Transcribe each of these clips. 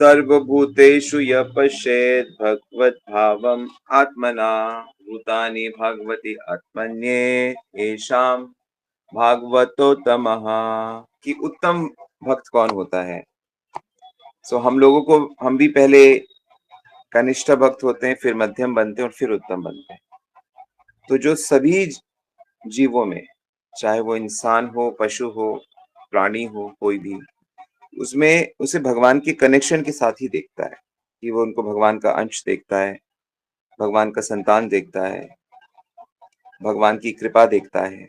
सर्वभूतेषु यः पश्येत् भगवद्भावम् आत्मना भूतानि भगवति आत्मन्ये येषां भागवतोत्तमः। कि उत्तम भक्त कौन होता है। सो हम लोगों को, हम भी पहले कनिष्ठ भक्त होते हैं, फिर मध्यम बनते हैं और फिर उत्तम बनते हैं। तो जो सभी जीवों में, चाहे वो इंसान हो, पशु हो, प्राणी हो, कोई भी, उसमें उसे भगवान के कनेक्शन के साथ ही देखता है कि वो उनको भगवान का अंश देखता है, भगवान का संतान देखता है, भगवान की कृपा देखता है।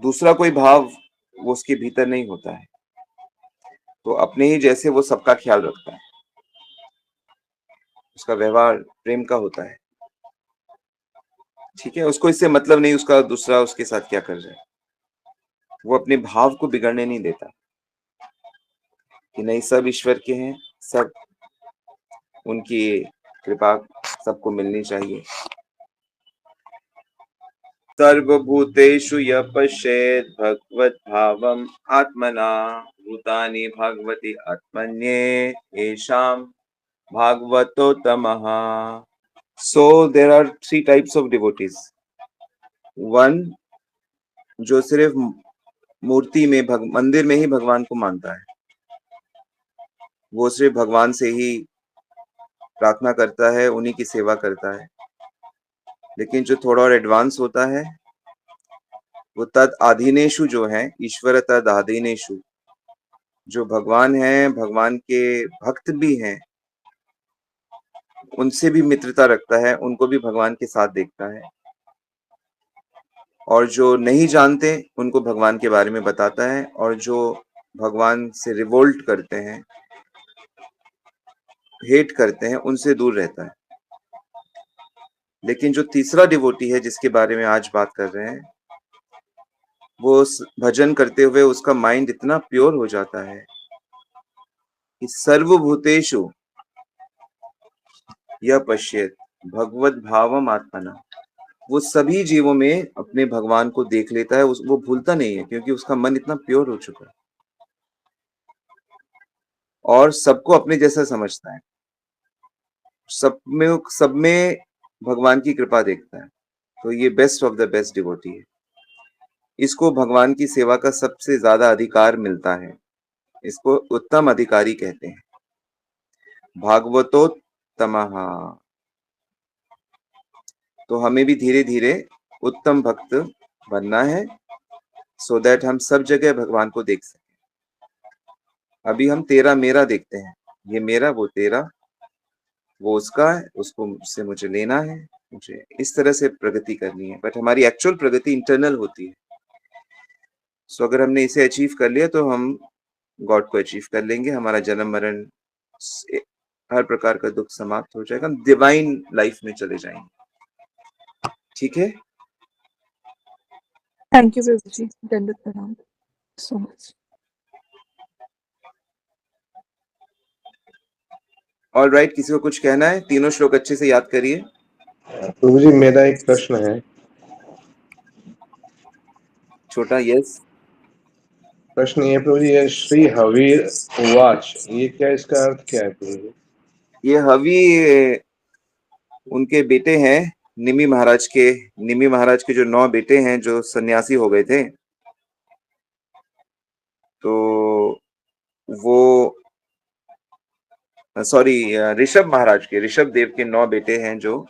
दूसरा कोई भाव वो उसके भीतर नहीं होता है। तो अपने ही जैसे वो सबका ख्याल रखता है, उसका व्यवहार प्रेम का होता है। ठीक है, उसको इससे मतलब नहीं उसका दूसरा उसके साथ क्या कर रहा है। वो अपने भाव को बिगड़ने नहीं देता कि नहीं, सब ईश्वर के हैं, सब उनकी कृपा सबको मिलनी चाहिए। सर्वभूतेषु यः पश्येत् भगवद्भावम् आत्मना भूतानि भगवति आत्मन्ये येषां भागवतोत्तमः। So there are three types of devotees. One, जो सिर्फ मूर्ति में मंदिर में ही भगवान को मानता है, वो सिर्फ भगवान से ही प्रार्थना करता है, उन्हीं की सेवा करता है। लेकिन जो थोड़ा और एडवांस होता है, वो तद आधीनेषु जो है, ईश्वर तद आधीनेषु, जो भगवान है, भगवान के भक्त भी हैं, उनसे भी मित्रता रखता है, उनको भी भगवान के साथ देखता है। और जो नहीं जानते उनको भगवान के बारे में बताता है, और जो भगवान से रिवोल्ट करते हैं, हेट करते हैं, उनसे दूर रहता है। लेकिन जो तीसरा डिवोटी है जिसके बारे में आज बात कर रहे हैं, वो भजन करते हुए उसका माइंड इतना प्योर हो जाता है कि सर्वभूतेषु यः पश्येत् भगवद भावम आत्मना, वो सभी जीवों में अपने भगवान को देख लेता है। वो भूलता नहीं है, क्योंकि उसका मन इतना प्योर हो चुका है और सबको अपने जैसा समझता है, सब में भगवान की कृपा देखता है। तो ये best of the best devotee है। इसको भगवान की सेवा का सबसे ज्यादा अधिकार मिलता है। इसको उत्तम अधिकारी कहते हैं, भागवतोत्तमः। तो हमें भी धीरे धीरे उत्तम भक्त बनना है, सो दैट हम सब जगह भगवान को देख सकें। अभी हम तेरा मेरा देखते हैं, ये मेरा, वो तेरा, वो उसका है, उसको मुझसे मुझे लेना है, मुझे इस तरह से प्रगति करनी है। बट हमारी एक्चुअल प्रगति इंटरनल होती है। सो अगर हमने इसे अचीव कर लिया तो हम गॉड को अचीव कर लेंगे। हमारा जन्म मरण हर प्रकार का दुख समाप्त हो जाएगा, हम डिवाइन लाइफ में चले जाएंगे। ठीक है, थैंक यू प्रभु जी, दंडवत प्रणाम सो मच। ऑल राइट, किसी को कुछ कहना है? तीनों श्लोक अच्छे से याद करिए। प्रभु जी मेरा एक प्रश्न है। छोटा यस। प्रश्न ये प्रभु जी, ये श्री हवीर उवाच, ये क्या, इसका अर्थ क्या है प्रभु जी? ये हवि उनके बेटे हैं, निमि महाराज के। निमि महाराज के जो 9 बेटे हैं जो सन्यासी हो गए थे, तो वो सॉरी, ऋषभ महाराज के, ऋषभ देव के 9 बेटे हैं जो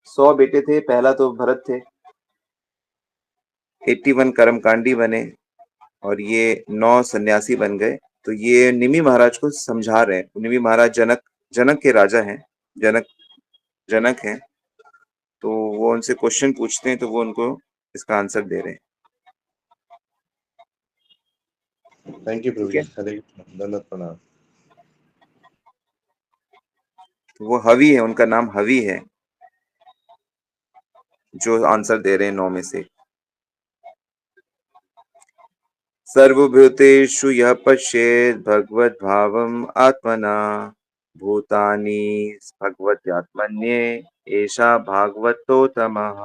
100 बेटे थे। पहला तो भरत थे, 81 कर्मकांडी बने और ये 9 सन्यासी बन गए। तो ये निमि महाराज को समझा रहे हैं। निमि महाराज जनक के राजा हैं, जनक हैं। तो वो उनसे क्वेश्चन पूछते हैं, तो वो उनको इसका आंसर दे रहे हैं। थैंक यू प्रभु जी, हरे कृष्ण, दंडवत प्रणाम। तो वो हवि है, उनका नाम हवि है, जो आंसर दे रहे हैं 9 में से। सर्वभूतेषु यः पश्येत् भगवद्भावम् आत्मना भूतानि भगवत्यात्मन्ये एषा भागवतोत्तमः।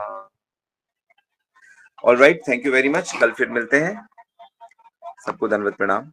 All right, thank you very much. कल फिर मिलते हैं। सबको दंडवत प्रणाम।